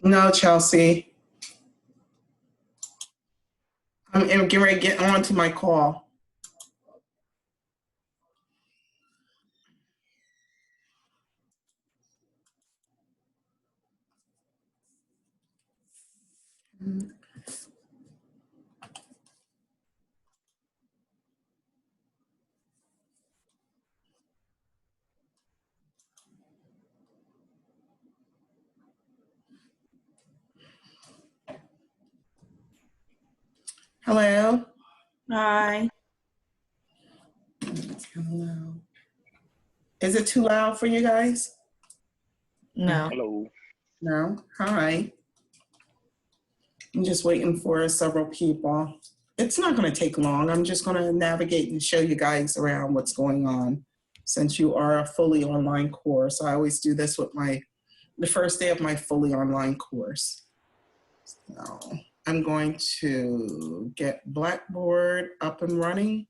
No, Chelsea. I'm getting ready to get on to my call. Hello? Hi. It's kind of loud. Is it too loud for you guys? No. Hello. No? Hi. I'm just waiting for several people. It's not going to take long. I'm just going to navigate and show you guys around what's going on. Since you are a fully online course, I always do this with the first day of my fully online course. So I'm going to get Blackboard up and running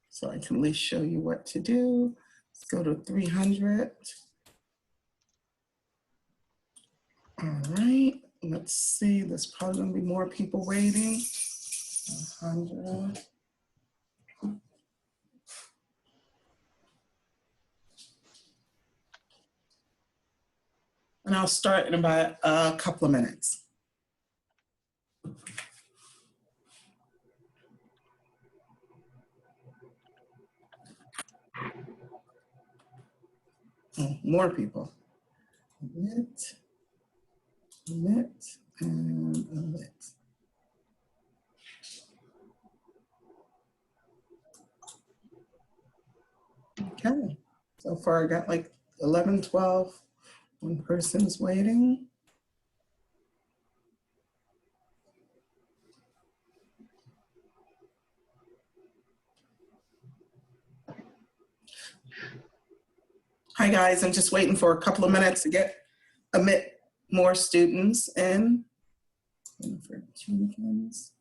so I can at least show you what to do. Let's go to 300. All right, let's see. There's probably gonna be more people waiting. 100. And I'll start in about a couple of minutes. Oh, more people. Lit, and lit. Okay, so far I got like 11, 12. One person's waiting. Hi guys, I'm just waiting for a couple of minutes to admit more students in. For Jenkins.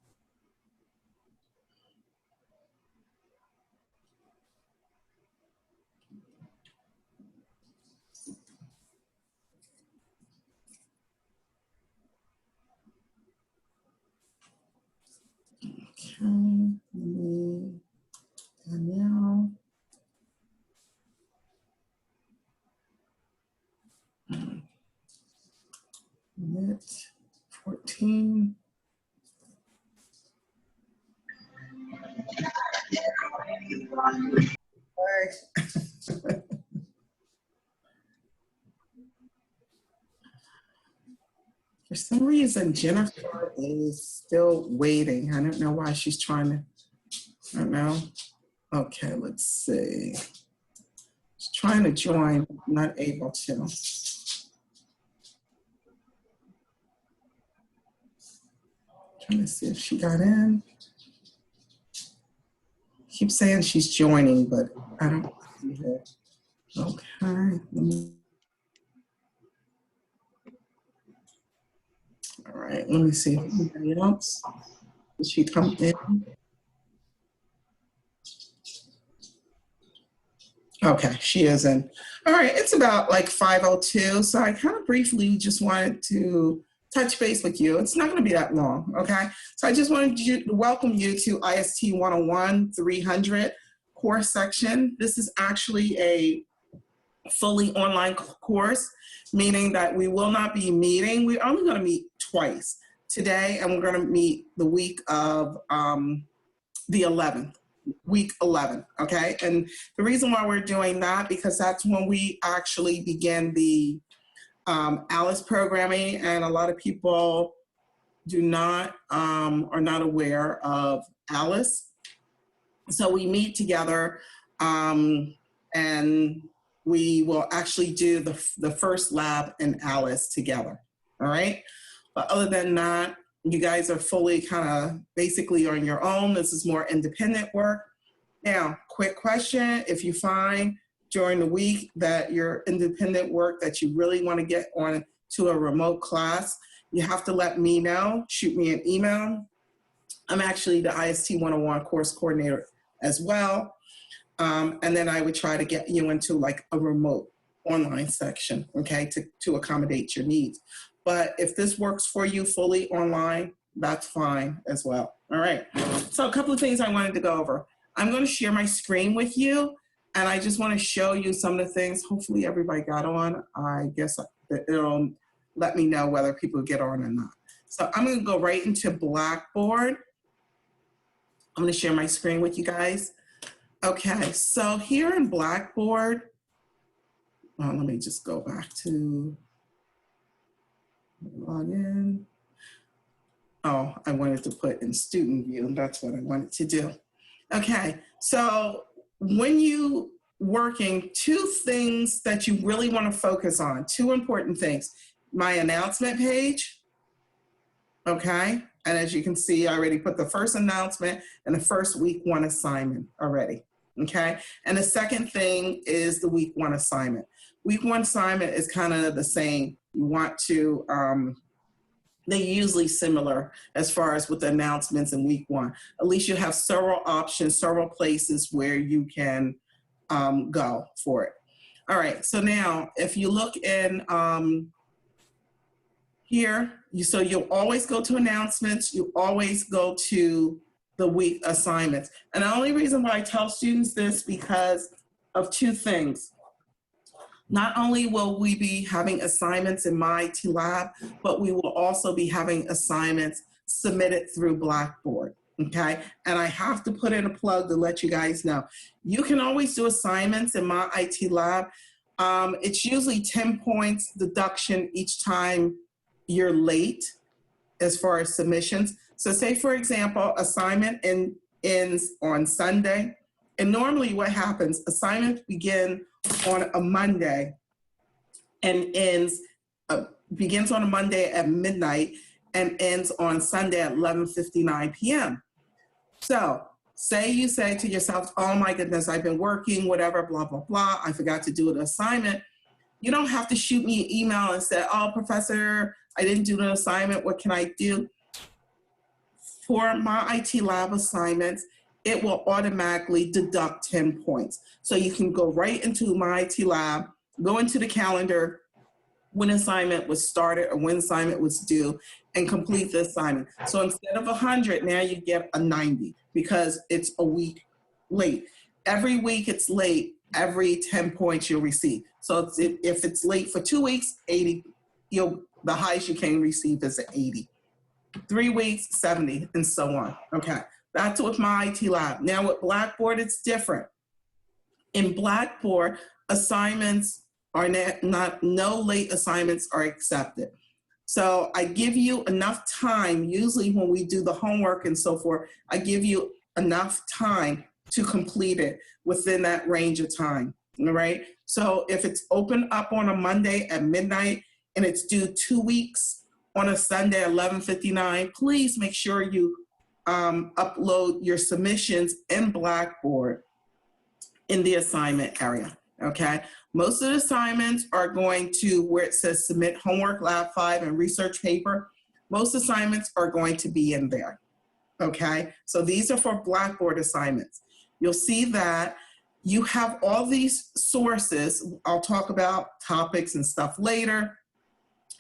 Okay, Danielle. Lit 14. For some reason, Jennifer is still waiting. I don't know why she's trying to, I don't know. Okay, let's see. She's trying to join, not able to. Trying to see if she got in. Keep saying she's joining, but I don't see her. Okay, all right, let me see if anybody else. Did she come in? Okay, she is in. All right, it's about like 5:02, so I kind of briefly just wanted to touch base with you. It's not going to be that long, okay? So I just wanted to welcome you to IST 101 300 course section. This is actually a fully online course, meaning that we will not be meeting. We're only going to meet twice today, and we're going to meet the week of the 11th. Week 11, okay? And the reason why we're doing that, because that's when we actually begin the ALICE programming, and a lot of people are not aware of ALICE. So we meet together and we will actually do the first lab in ALICE together, all right? But other than that, you guys are fully kind of basically on your own. This is more independent work. Now, quick question, if you find during the week that your independent work that you really want to get on to a remote class, you have to let me know, shoot me an email. I'm actually the IST 101 course coordinator as well. And then I would try to get you into like a remote online section, okay, to accommodate your needs. But if this works for you fully online, that's fine as well. All right. So a couple of things I wanted to go over. I'm going to share my screen with you, and I just want to show you some of the things. Hopefully everybody got on. I guess it'll let me know whether people get on or not. So I'm going to go right into Blackboard. I'm going to share my screen with you guys. Okay, so here in Blackboard, let me just go back to log in. Oh, I wanted to put in student view. That's what I wanted to do. Okay, so when you working, two things that you really want to focus on, two important things. My announcement page, okay? And as you can see, I already put the first announcement and the first week one assignment already, okay? And the second thing is the week one assignment. Week one assignment is kind of the same. You want to, they're usually similar as far as with the announcements in week one. At least you have several options, several places where you can go for it. All right, so now if you look in here, so you'll always go to announcements, you always go to the week assignments. And the only reason why I tell students this because of two things. Not only will we be having assignments in My IT Lab, but we will also be having assignments submitted through Blackboard, okay? And I have to put in a plug to let you guys know. You can always do assignments in My IT Lab. It's usually 10 points deduction each time you're late as far as submissions. So say, for example, assignment ends on Sunday. And normally what happens, assignments begin on a Monday and begins on a Monday at midnight and ends on Sunday at 11:59 p.m. So say you say to yourself, oh my goodness, I've been working, whatever, blah, blah, blah. I forgot to do an assignment. You don't have to shoot me an email and say, oh, professor, I didn't do an assignment. What can I do? For My IT Lab assignments, it will automatically deduct 10 points. So you can go right into My IT Lab, go into the calendar, when assignment was started or when assignment was due, and complete the assignment. So instead of 100, now you get a 90 because it's a week late. Every week it's late, every 10 points you'll receive. So if it's late for 2 weeks, 80, the highest you can receive is an 80. 3 weeks, 70, and so on, okay? That's with My IT Lab. Now with Blackboard, it's different. In Blackboard, assignments are no late assignments are accepted. So I give you enough time, usually when we do the homework and so forth, I give you enough time to complete it within that range of time, all right? So if it's open up on a Monday at midnight and it's due 2 weeks on a Sunday at 11:59, please make sure you upload your submissions in Blackboard in the assignment area, okay? Most of the assignments are going to where it says submit homework, lab 5, and research paper. Most assignments are going to be in there, okay? So these are for Blackboard assignments. You'll see that you have all these sources. I'll talk about topics and stuff later,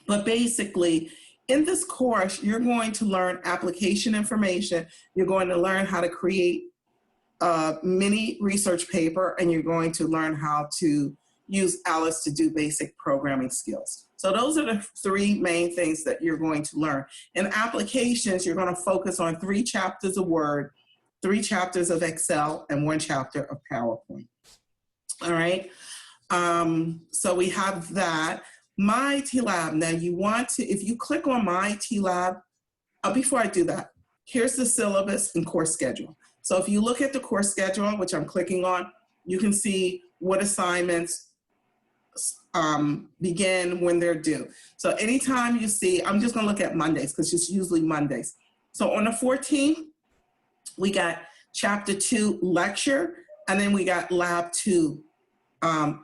but basically, in this course, you're going to learn application information. You're going to learn how to create a mini research paper, and you're going to learn how to use Alice to do basic programming skills. So those are the three main things that you're going to learn. In applications, you're going to focus on 3 chapters of Word, 3 chapters of Excel, and 1 chapter of PowerPoint. All right. So we have that. My IT Lab. Now you want to, if you click on My IT Lab, before I do that, here's the syllabus and course schedule. So if you look at the course schedule, which I'm clicking on, you can see what assignments begin when they're due. So anytime you see, I'm just gonna look at Mondays because it's usually Mondays. So on the 14th, we got chapter 2 lecture, and then we got lab 2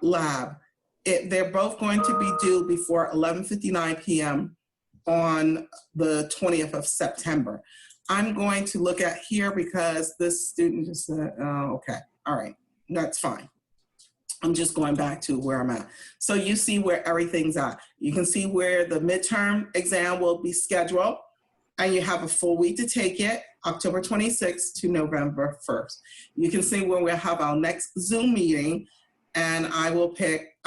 lab. They're both going to be due before 11:59 p.m. on the 20th of September. I'm going to look at here because this student just said, oh, okay, all right, that's fine. I'm just going back to where I'm at. So you see where everything's at. You can see where the midterm exam will be scheduled, and you have a full week to take it, October 26th to November 1st. You can see when we'll have our next Zoom meeting, and I will pick,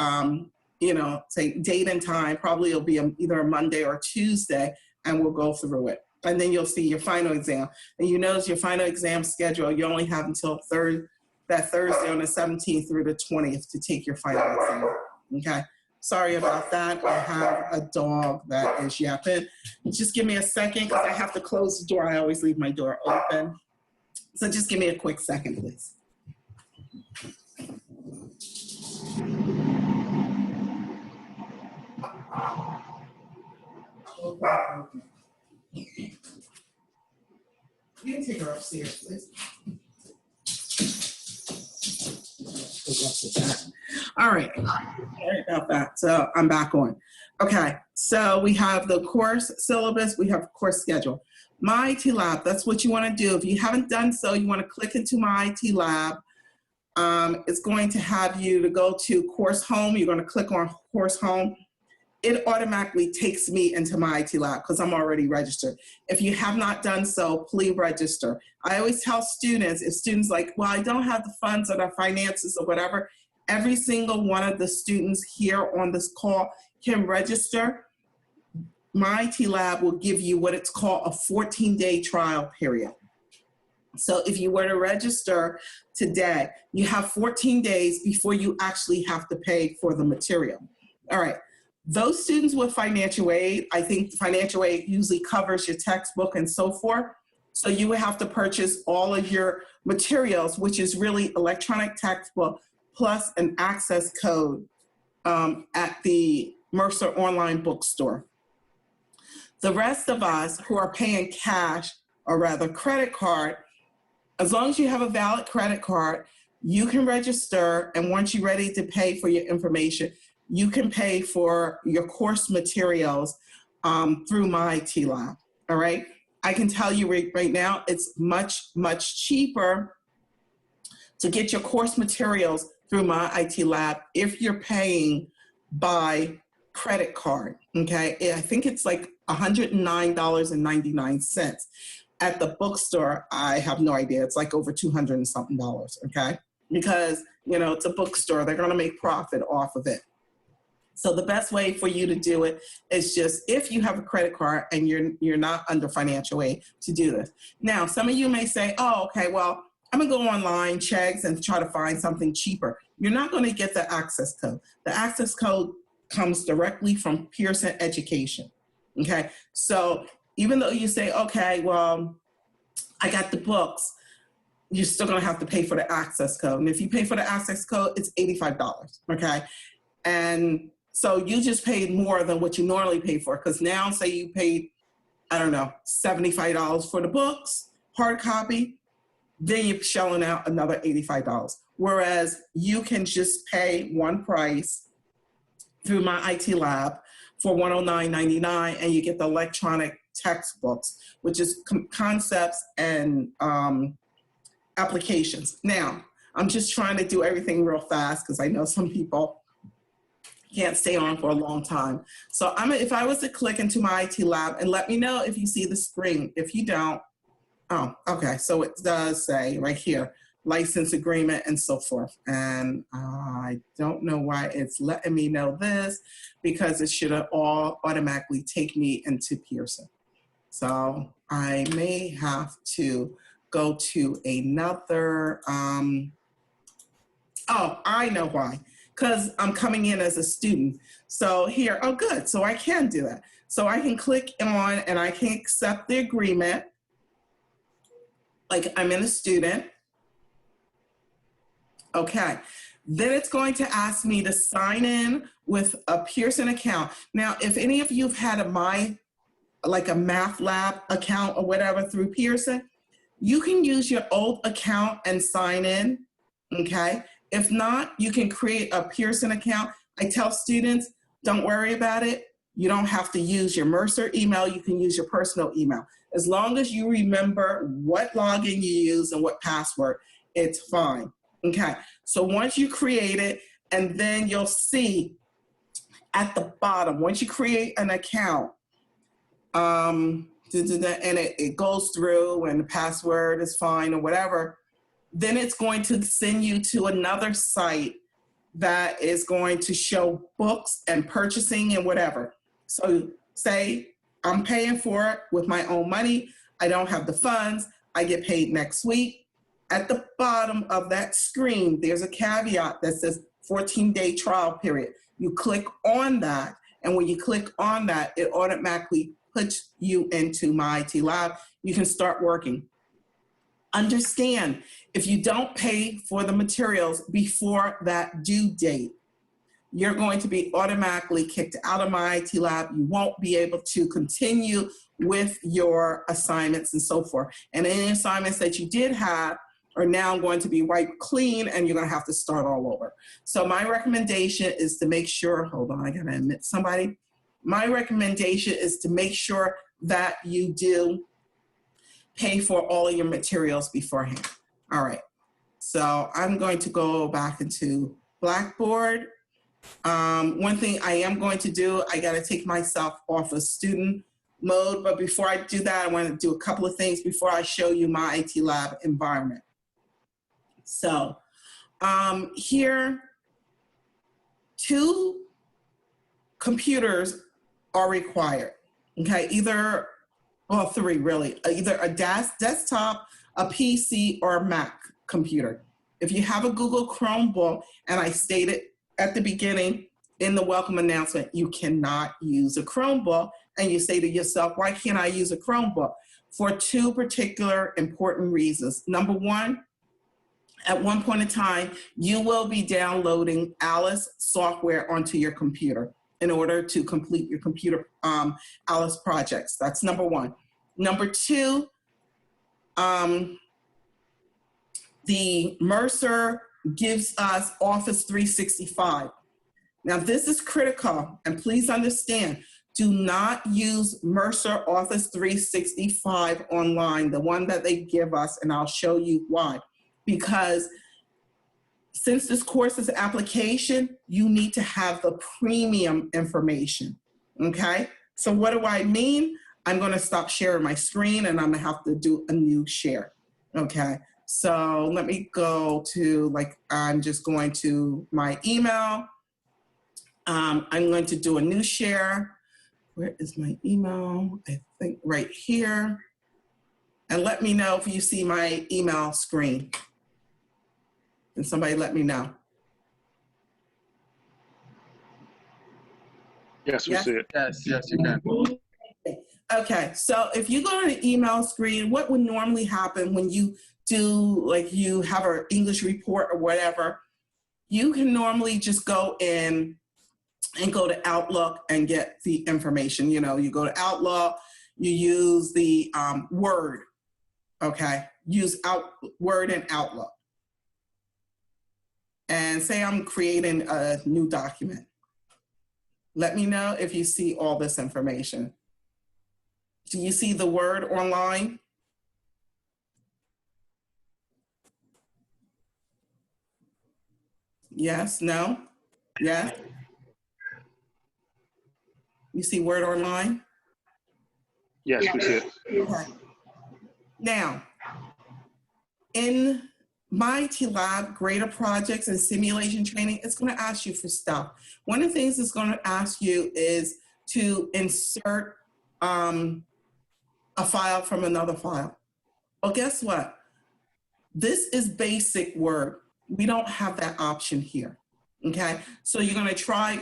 say date and time. Probably it'll be either a Monday or Tuesday, and we'll go through it. And then you'll see your final exam. And you notice your final exam schedule, you only have until that Thursday on the 17th through the 20th to take your final exam, okay? Sorry about that. I have a dog that is yapping. Just give me a second because I have to close the door. I always leave my door open. So just give me a quick second, please. You can take her upstairs, please. All right. Sorry about that. So I'm back on. Okay. So we have the course syllabus. We have course schedule. My IT Lab, that's what you want to do. If you haven't done so, you want to click into My IT Lab. It's going to have you to go to Course Home. You're going to click on Course Home. It automatically takes me into My IT Lab because I'm already registered. If you have not done so, please register. I always tell students, if students like, well, I don't have the funds or the finances or whatever, every single one of the students here on this call can register. My IT Lab will give you what it's called a 14-day trial period. So if you were to register today, you have 14 days before you actually have to pay for the material. All right. Those students with financial aid, I think financial aid usually covers your textbook and so forth. So you would have to purchase all of your materials, which is really electronic textbook plus an access code at the Mercer online bookstore. The rest of us who are paying cash, or rather credit card, as long as you have a valid credit card, you can register, and once you're ready to pay for your information, you can pay for your course materials through My IT Lab, all right? I can tell you right now, it's much, much cheaper to get your course materials through My IT Lab if you're paying by credit card, okay? I think it's like $109.99. At the bookstore, I have no idea. It's like over $200 and something, okay? Because, it's a bookstore. They're gonna make profit off of it. So the best way for you to do it is just if you have a credit card and you're not under financial aid to do this. Now, some of you may say, oh, okay, well, I'm gonna go online, checks, and try to find something cheaper. You're not gonna get the access code. The access code comes directly from Pearson Education, okay? So even though you say, okay, well, I got the books, you're still gonna have to pay for the access code. And if you pay for the access code, it's $85, okay? And so you just paid more than what you normally pay for, because now say you paid, I don't know, $75 for the books, hard copy, then you're shelling out another $85. Whereas you can just pay one price through My IT Lab for $109.99, and you get the electronic textbooks, which is concepts and applications. Now, I'm just trying to do everything real fast because I know some people can't stay on for a long time. So if I was to click into My IT Lab, and let me know if you see the screen. If you don't, oh, okay. So it does say right here, license agreement and so forth. And I don't know why it's letting me know this, because it should have all automatically take me into Pearson. So I may have to go to another, oh, I know why. Because I'm coming in as a student. So here, oh good, so I can do that. So I can click on and I can accept the agreement, like I'm in a student. Okay, then it's going to ask me to sign in with a Pearson account. Now, if any of you have had a Math Lab account or whatever through Pearson, you can use your old account and sign in, okay? If not, you can create a Pearson account. I tell students, don't worry about it. You don't have to use your Mercer email. You can use your personal email. As long as you remember what login you use and what password, it's fine. Okay, so once you create it, And then you'll see at the bottom, once you create an account, and it goes through and the password is fine or whatever, then it's going to send you to another site that is going to show books and purchasing and whatever. So say I'm paying for it with my own money. I don't have the funds. I get paid next week. At the bottom of that screen, there's a caveat that says 14-day trial period. You click on that, and when you click on that, it automatically puts you into My IT Lab. You can start working. Understand, if you don't pay for the materials before that due date, you're going to be automatically kicked out of My IT Lab. You won't be able to continue with your assignments and so forth. And any assignments that you did have are now going to be wiped clean, and you're going to have to start all over. So my recommendation is to make sure, hold on, I got to admit somebody. My recommendation is to make sure that you do pay for all of your materials beforehand. All right, so I'm going to go back into Blackboard. One thing I am going to do, I got to take myself off of student mode, but before I do that, I want to do a couple of things before I show you My IT Lab environment. So here, 2 computers are required, okay? Either, well, 3 really, either a desktop, a PC, or a Mac computer. If you have a Google Chromebook, and I stated at the beginning in the welcome announcement, you cannot use a Chromebook, and you say to yourself, why can't I use a Chromebook? For 2 particular important reasons. Number 1, at one point in time, you will be downloading Alice software onto your computer in order to complete your computer Alice projects. That's number 1. Number 2, the Mercer gives us Office 365. Now this is critical, and please understand, do not use Mercer Office 365 online, the one that they give us, and I'll show you why. Because since this course is an application, you need to have the premium information, okay? So what do I mean? I'm gonna stop sharing my screen, and I'm gonna have to do a new share, okay? So let me go to, I'm just going to my email. I'm going to do a new share. Where is my email? I think right here. And let me know if you see my email screen. Can somebody let me know? Yes, we see it. Yes, you can. Okay, so if you go to the email screen, what would normally happen when you do, you have an English report or whatever, you can normally just go in and go to Outlook and get the information. You know, you go to Outlook, you use the Word, okay? Use Word and Outlook. And say I'm creating a new document. Let me know if you see all this information. Do you see the Word online? Yes, no, yes? You see Word online? Yes, we see it. Okay. Now, in My IT Lab, Greater Projects and Simulation Training, it's going to ask you for stuff. One of the things it's going to ask you is to insert a file from another file. Well, guess what? This is basic Word. We don't have that option here, okay? So you're going to try,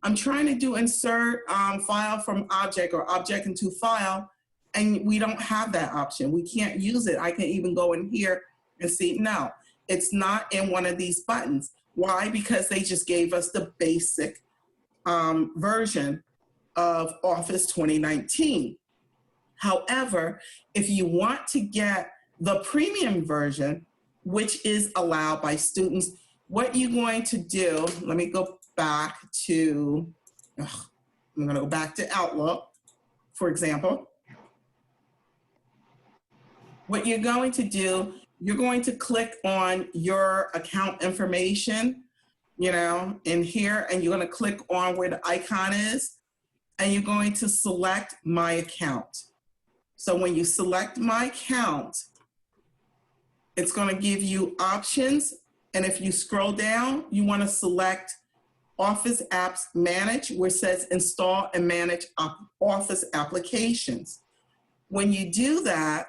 I'm trying to do insert file from object or object into file, and we don't have that option. We can't use it. I can even go in here and see, no, it's not in one of these buttons. Why? Because they just gave us the basic version of Office 2019. However, if you want to get the premium version, which is allowed by students, what you're going to do, let me go back to, I'm gonna go back to Outlook, for example. What you're going to do, you're going to click on your account information, in here, and you're going to click on where the icon is, and you're going to select My Account. So when you select My Account, it's going to give you options. And if you scroll down, you want to select Office Apps Manage, where it says Install and Manage Office Applications. When you do that,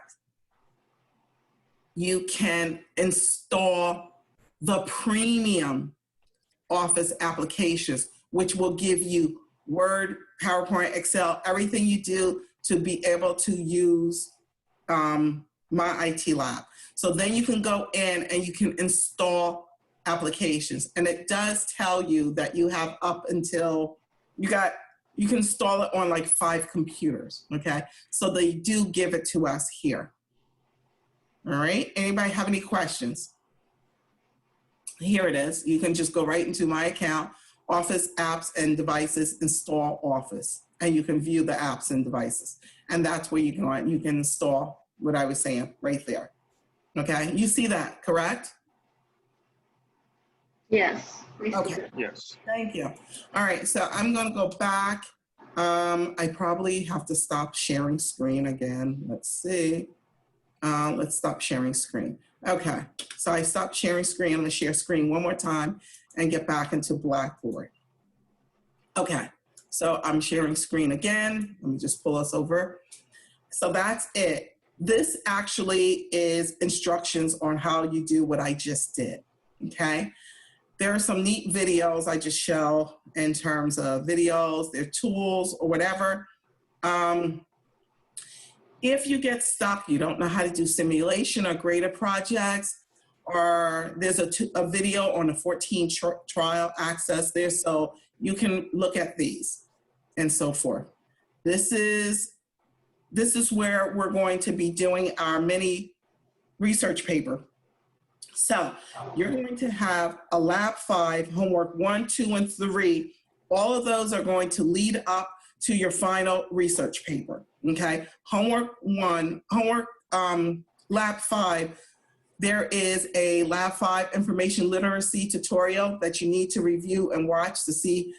you can install the premium Office applications, which will give you Word, PowerPoint, Excel, everything you do to be able to use My IT Lab. So then you can go in and you can install applications. And it does tell you that you have up until you can install it on like 5 computers, okay? So they do give it to us here. All right, anybody have any questions? Here it is. You can just go right into My Account, Office Apps and Devices, Install Office, and you can view the apps and devices. And that's where you can install what I was saying right there. Okay, you see that, correct? Yes. Okay. Yes. Thank you. All right, so I'm going to go back. I probably have to stop sharing screen again. Let's see. Let's stop sharing screen. Okay, so I stopped sharing screen. I'm going to share screen one more time and get back into Blackboard. Okay, so I'm sharing screen again. Let me just pull us over. So that's it. This actually is instructions on how you do what I just did, okay? There are some neat videos I just show in terms of videos, their tools or whatever. If you get stuck, you don't know how to do simulation or graded projects, or there's a video on the 14 trial access there, so you can look at these and so forth. This is where we're going to be doing our mini research paper. So you're going to have a Lab 5, homework 1, 2, and 3. All of those are going to lead up to your final research paper, okay? Homework 1, Lab 5, there is a Lab 5 information literacy tutorial that you need to review and watch to see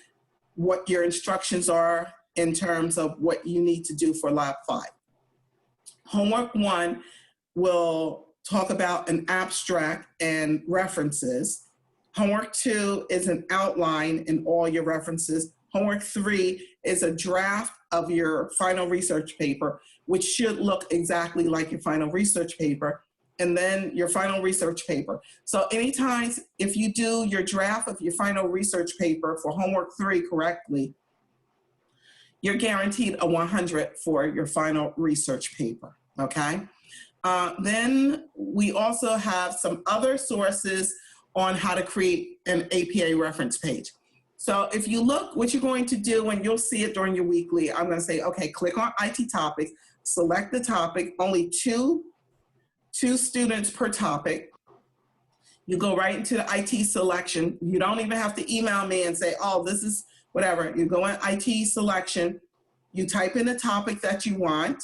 what your instructions are in terms of what you need to do for Lab 5. Homework 1 will talk about an abstract and references. Homework 2 is an outline in all your references. Homework 3 is a draft of your final research paper, which should look exactly like your final research paper, and then your final research paper. So anytime if you do your draft of your final research paper for homework 3 correctly, you're guaranteed a 100 for your final research paper, okay? Then we also have some other sources on how to create an APA reference page. So if you look, what you're going to do, and you'll see it during your weekly, I'm going to say, okay, click on IT topics, select the topic, only two students per topic. You go right into the IT selection. You don't even have to email me and say, oh, this is whatever. You go in IT selection, you type in the topic that you want,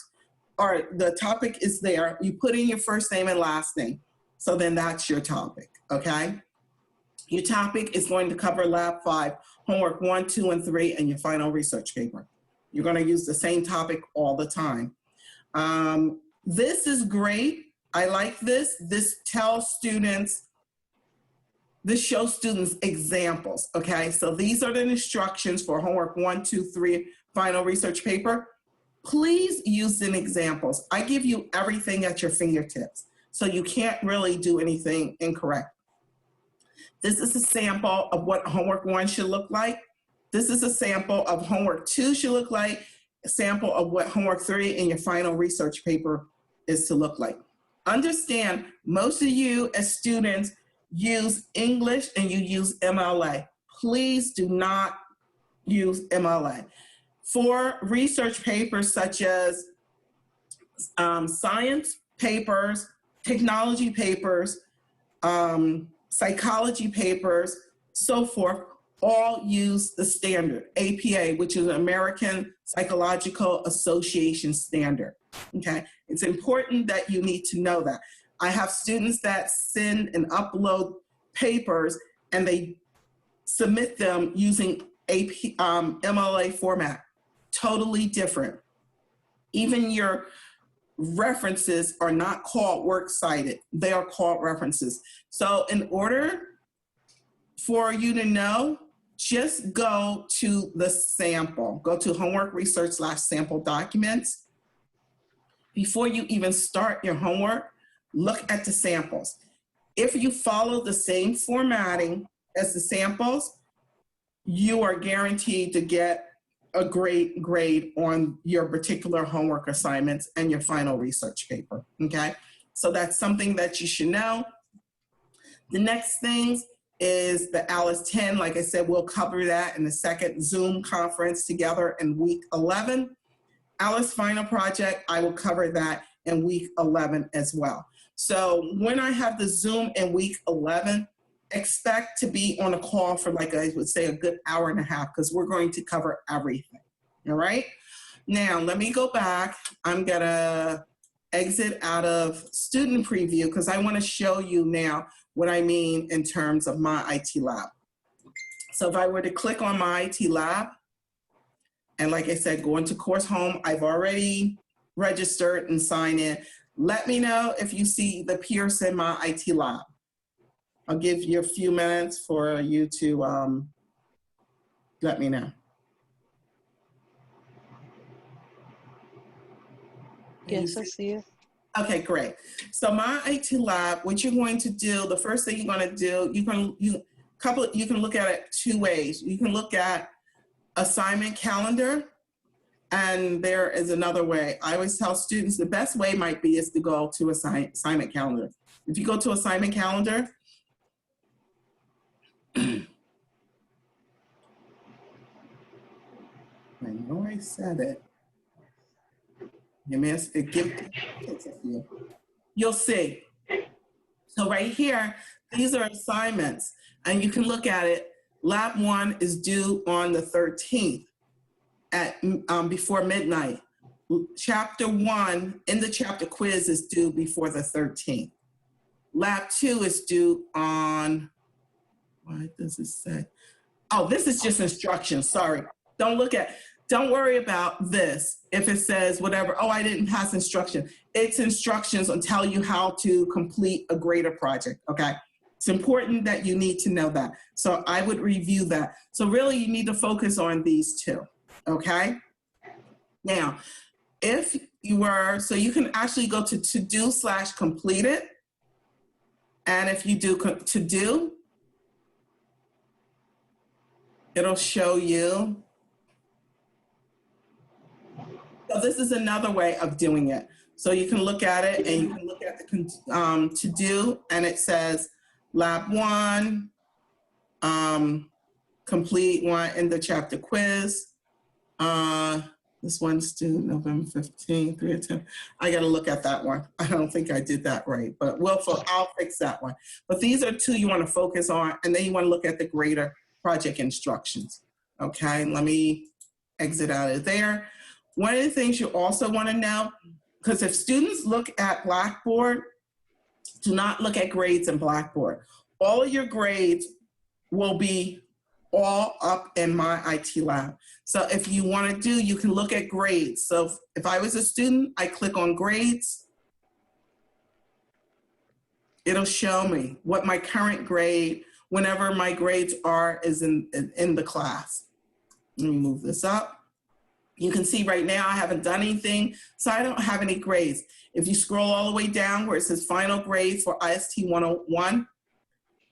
or the topic is there. You put in your first name and last name. So then that's your topic, okay? Your topic is going to cover Lab 5, homework 1, 2, and 3, and your final research paper. You're going to use the same topic all the time. This is great. I like this. This tells students, this shows students examples, okay? So these are the instructions for homework 1, 2, 3, final research paper. Please use the examples. I give you everything at your fingertips, so you can't really do anything incorrect. This is a sample of what homework 1 should look like. This is a sample of homework 2 should look like, a sample of what homework 3 in your final research paper is to look like. Understand, most of you as students use English and you use MLA. Please do not use MLA. For research papers such as science papers, technology papers, psychology papers, so forth, all use the standard, APA, which is an American Psychological Association standard, okay? It's important that you need to know that. I have students that send and upload papers and they submit them using MLA format. Totally different. Even your references are not called works cited. They are called references. So in order for you to know, just go to the sample. Go to homework research/sample documents. Before you even start your homework, look at the samples. If you follow the same formatting as the samples, you are guaranteed to get a great grade on your particular homework assignments and your final research paper, okay? So that's something that you should know. The next thing is the ALICE 10. Like I said, we'll cover that in the second Zoom conference together in week 11. ALICE final project, I will cover that in week 11 as well. So when I have the Zoom in week 11, expect to be on a call for, like I would say, a good hour and a half, because we're going to cover everything. All right. Now let me go back. I'm gonna exit out of student preview because I want to show you now what I mean in terms of my IT lab. So if I were to click on my IT lab, and like I said, go into course home, I've already registered and signed in. Let me know if you see the Pearson My IT lab. I'll give you a few minutes for you to let me know. Yes, I see it. Okay, great. So my IT lab, what you're going to do, the first thing you're going to do, you can look at it two ways. You can look at assignment calendar, and there is another way. I always tell students the best way might be is to go to assignment calendar. If you go to assignment calendar, I know I said it. You'll see. So right here, these are assignments, and you can look at it. Lab 1 is due on the 13th at before midnight. Chapter 1 in the chapter quiz is due before the 13th. Lab 2 is due on, what does it say? Oh, this is just instructions, sorry. Don't worry about this if it says whatever, oh, I didn't pass instruction. It's instructions on tell you how to complete a greater project, okay? It's important that you need to know that. So I would review that. So really you need to focus on these two, okay? Now, if you were, so you can actually go to to-do/completed. And if you do to-do, it'll show you. So this is another way of doing it. So you can look at it and you can look at the to-do, and it says lab 1, complete 1 in the chapter quiz. This one's due November 15th, 3 to 10. I got to look at that one. I don't think I did that right, but I'll fix that one. But these are two you want to focus on, and then you want to look at the greater project instructions. Okay, let me exit out of there. One of the things you also want to know, because if students look at Blackboard, do not look at grades in Blackboard. All of your grades will be all up in my IT lab. So if you want to do, you can look at grades. So if I was a student, I click on grades. It'll show me what my current grade, whenever my grades are, is in the class. Let me move this up. You can see right now I haven't done anything, so I don't have any grades. If you scroll all the way down where it says final grades for IST 101,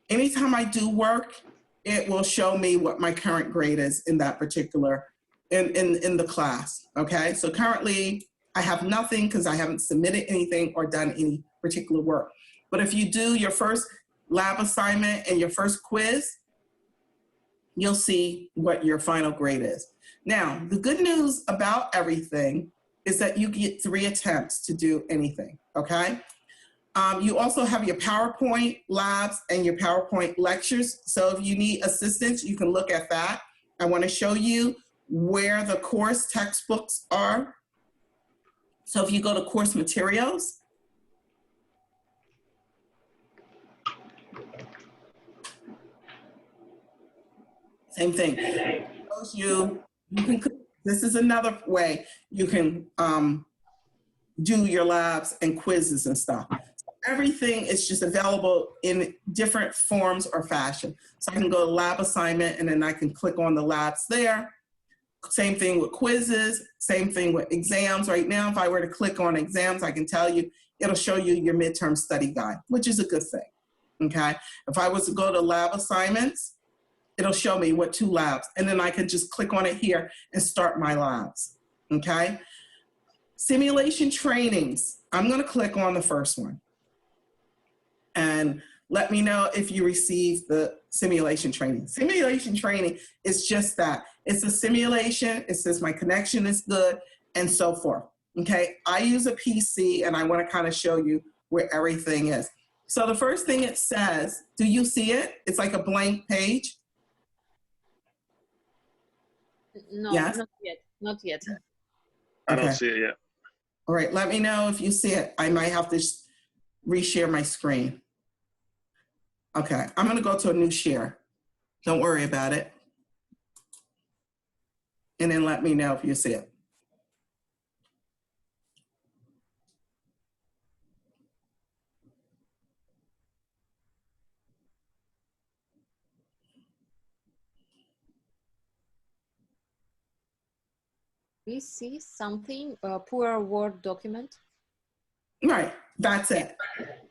anytime I do work, it will show me what my current grade is in that particular, in the class, okay? So currently I have nothing because I haven't submitted anything or done any particular work. But if you do your first lab assignment and your first quiz, you'll see what your final grade is. Now, the good news about everything is that you get 3 attempts to do anything, okay? You also have your PowerPoint labs and your PowerPoint lectures. So if you need assistance, you can look at that. I want to show you where the course textbooks are. So if you go to course materials, Same thing. It shows you can, this is another way you can do your labs and quizzes and stuff. Everything is just available in different forms or fashion. So I can go to lab assignment and then I can click on the labs there. Same thing with quizzes, same thing with exams. Right now, if I were to click on exams, I can tell you, it'll show you your midterm study guide, which is a good thing, okay? If I was to go to lab assignments, it'll show me what 2 labs, and then I could just click on it here and start my labs, okay? Simulation trainings, I'm gonna click on the first one. And let me know if you receive the simulation training. Simulation training is just that. It's a simulation. It says my connection is good and so forth. Okay, I use a PC and I want to kind of show you where everything is. So the first thing it says, do you see it? It's like a blank page. No, Yes? not yet. Not yet. I don't Okay. see it yet. All right, let me know if you see it. I might have to reshare my screen. Okay, I'm gonna go to a new share. Don't worry about it. And then let me know if you see it. We see something, poor Word document. Right, that's it.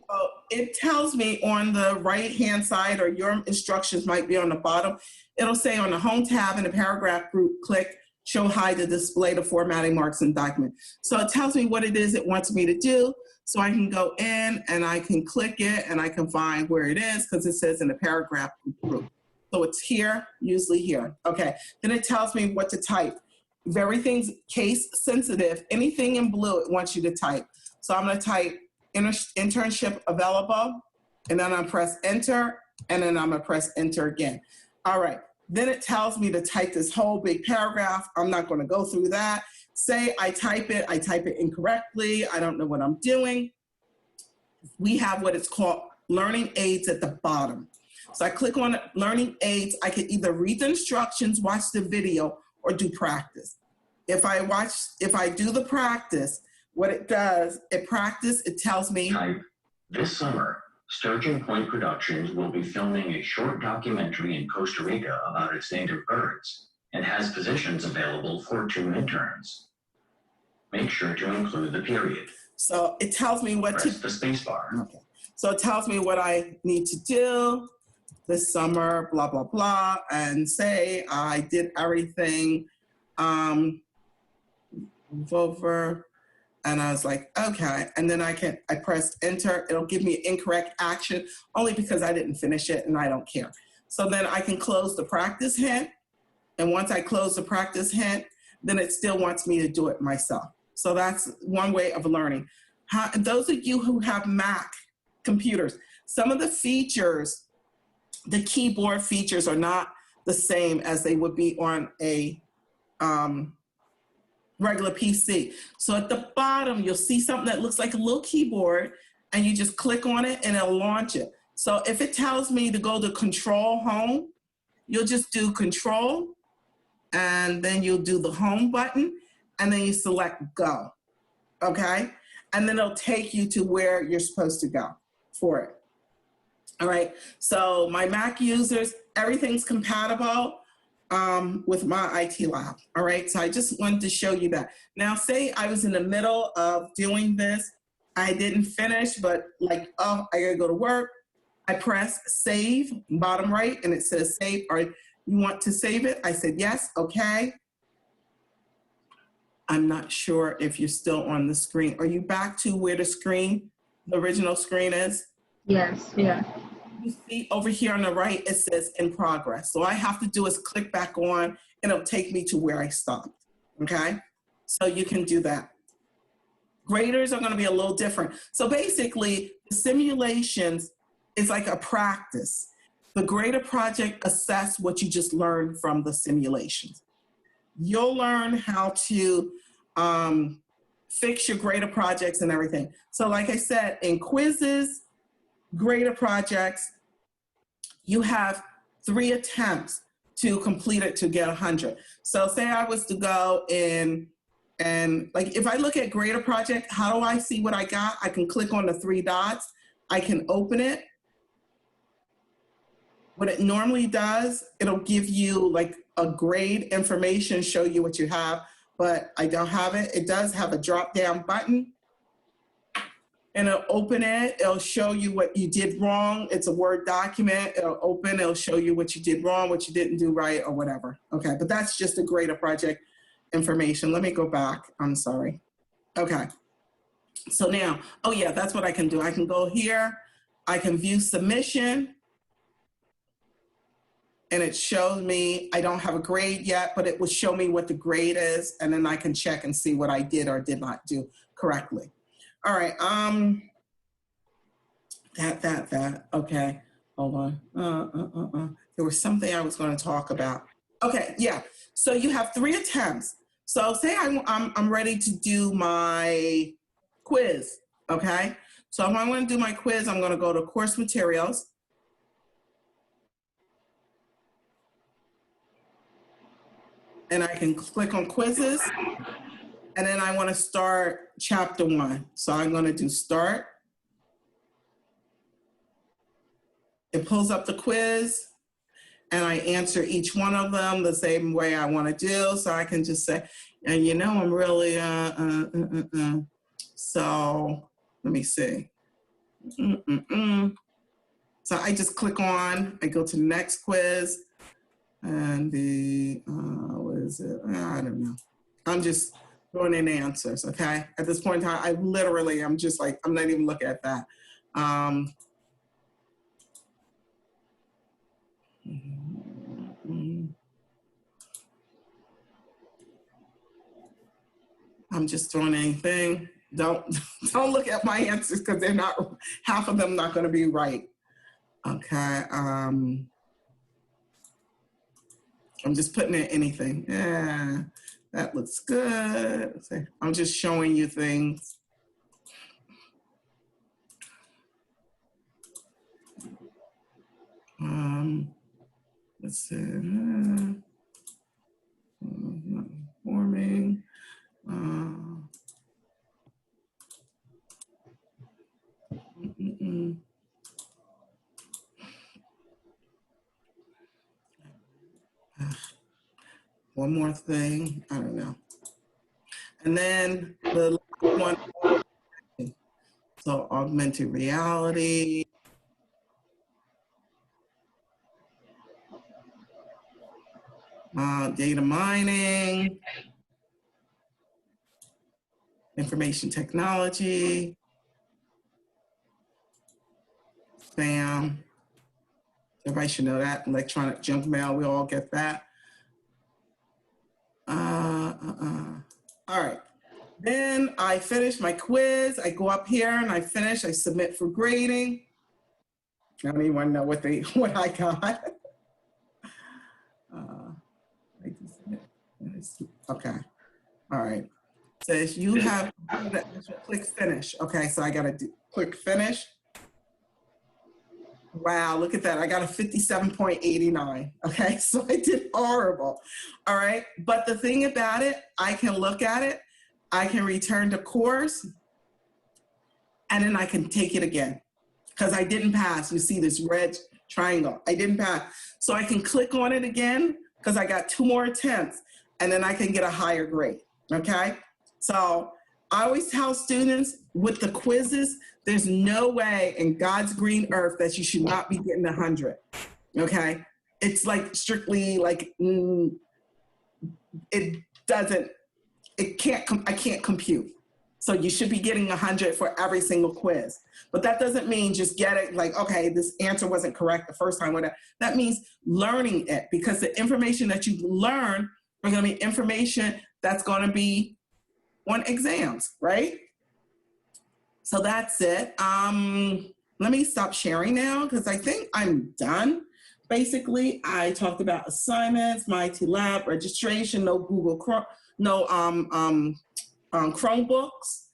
So it tells me on the right-hand side, or your instructions might be on the bottom, it'll say on the home tab in the paragraph group, click show hide to display the formatting marks in document. So it tells me what it is it wants me to do. So I can go in and I can click it and I can find where it is because it says in the paragraph group. So it's here, usually here. Okay, then it tells me what to type. If everything's case sensitive, anything in blue it wants you to type. So I'm gonna type internship available, and then I press enter, and then I'm gonna press enter again. All right, then it tells me to type this whole big paragraph. I'm not gonna go through that. Say I type it incorrectly, I don't know what I'm doing. We have what it's called learning aids at the bottom. So I click on learning aids, I can either read the instructions, watch the video, or do practice. If I do the practice, what it does, it tells me. Type, this summer, Sturgeon Point Productions will be filming a short documentary in Costa Rica about its native birds and has positions available for 2 interns. Make sure to include the period. So it tells me what Press to, the spacebar. okay. So it tells me what I need to do this summer, blah, blah, blah, and say I did everything over. And I was like, okay. And then I press enter. It'll give me incorrect action only because I didn't finish it and I don't care. So then I can close the practice hint. And once I close the practice hint, then it still wants me to do it myself. So that's one way of learning. Those of you who have Mac computers, some of the features, the keyboard features are not the same as they would be on a regular PC. So at the bottom, you'll see something that looks like a little keyboard and you just click on it and it'll launch it. So if it tells me to go to Control Home, you'll just do Control and then you'll do the Home button and then you select Go, okay? And then it'll take you to where you're supposed to go for it. All right, so my Mac users, everything's compatible with my IT lab. All right, so I just wanted to show you that. Now, say I was in the middle of doing this, I didn't finish, but like, oh, I gotta go to work. I press save, bottom right, and it says save. Or you want to save it? I said yes, okay. I'm not sure if you're still on the screen. Are you back to where the original screen is? Yes, yeah. You see over here on the right, it says in progress. So all I have to do is click back on and it'll take me to where I stopped, okay? So you can do that. Graders are gonna be a little different. So basically, the simulations is like a practice. The grader project assess what you just learned from the simulations. You'll learn how to fix your grader projects and everything. So like I said, in quizzes, grader projects, you have 3 attempts. to complete it to get 100. So say I was to go in and like, if I look at Grader Project, how do I see what I got? I can click on the 3 dots. I can open it. What it normally does, it'll give you like a grade information, show you what you have, but I don't have it. It does have a drop down button. And it'll open it, it'll show you what you did wrong. It's a Word document, it'll open, it'll show you what you did wrong, what you didn't do right, or whatever. Okay, but that's just a Grader Project information. Let me go back, I'm sorry. Okay, so now, oh yeah, that's what I can do. I can go here, I can view submission, and it shows me, I don't have a grade yet, but it will show me what the grade is, and then I can check and see what I did or did not do correctly. All right, okay, hold on. There was something I was gonna talk about. Okay, yeah, so you have 3 attempts. So say I'm ready to do my quiz, okay? So if I wanna do my quiz, I'm gonna go to course materials. And I can click on quizzes. And then I want to start chapter 1. So I'm going to do start. It pulls up the quiz and I answer each one of them the same way I want to do. So I can just say, and you know, I'm really, So let me see. So I just click on, I go to the next quiz and what is it? I don't know. I'm just throwing in answers, okay? At this point in time, I'm just like, I'm not even looking at that. I'm just throwing anything. Don't look at my answers because they're not, half of them not gonna be right. Okay, I'm just putting in anything. Yeah. That looks good. I'm just showing you things. Let's see. Forming. One more thing. I don't know. And then the last one, so augmented reality. Data mining, information technology, spam. Everybody should know that. Electronic junk mail, we all get that. All right. Then I finish my quiz. I go up here and I finish. I submit for grading. I don't even want to know what I got. Okay. All right. Says you have click finish. Okay, so I gotta click finish. Wow, look at that. I got a 57.89. Okay, so I did horrible. All right, but the thing about it, I can look at it, I can return to course, and then I can take it again because I didn't pass. You see this red triangle. I didn't pass. So I can click on it again because I got 2 more attempts, and then I can get a higher grade. Okay, so I always tell students with the quizzes, there's no way in God's green earth that you should not be getting 100, okay? It's like strictly like, I can't compute. So you should be getting 100 for every single quiz. But that doesn't mean just get it like, okay, this answer wasn't correct the first time, whatever. That means learning it because the information that you learn are gonna be information that's gonna be on exams, right? So that's it. Let me stop sharing now because I think I'm done. Basically, I talked about assignments, my IT lab, registration, no Google Chrome, no Chromebooks,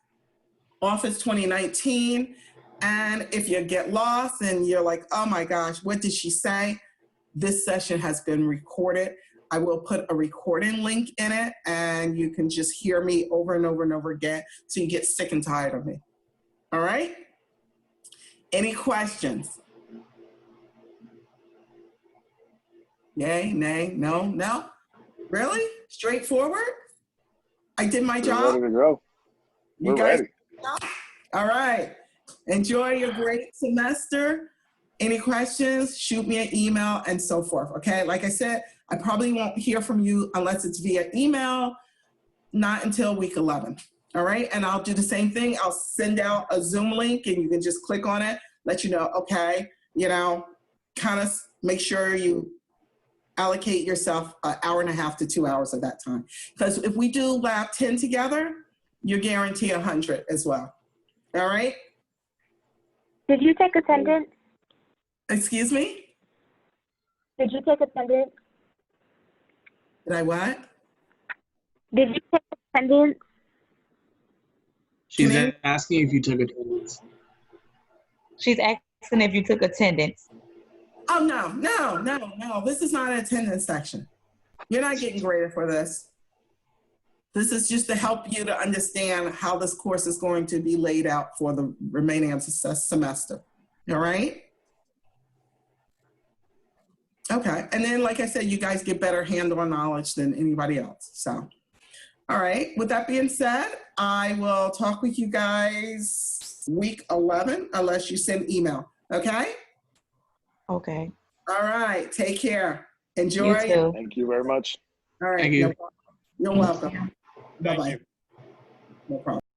Office 2019. And if you get lost and you're like, oh my gosh, what did she say? this session has been recorded. I will put a recording link in it, and you can just hear me over and over and over again so you get sick and tired of me. All right? Any questions? Yay, nay, no, no? Really? Straightforward? I did my We're job? ready to go. You We're guys? ready. All right. Enjoy your great semester. Any questions, shoot me an email and so forth, okay? Like I said, I probably won't hear from you unless it's via email, not until week 11, all right? And I'll do the same thing. I'll send out a Zoom link and you can just click on it, let you know, okay, you know, kind of make sure you allocate yourself an hour and a half to 2 hours of that time. Because if we do lab 10 together, you're guaranteed 100 as well, all right? Did you take attendance? Excuse me? Did you take attendance? Did I what? Did you take attendance? She's Janine? asking if you took attendance. She's asking if you took attendance. Oh, no. This is not an attendance section. You're not getting graded for this. This is just to help you to understand how this course is going to be laid out for the remaining of the semester. All right? Okay. And then, like I said, you guys get better hands-on knowledge than anybody else. So, all right. With that being said, I will talk with you guys week 11, unless you send email. Okay? Okay. All right. Take care. Enjoy. You too. Thank you very much. All right. Thank you. You're welcome. Bye-bye. No problem.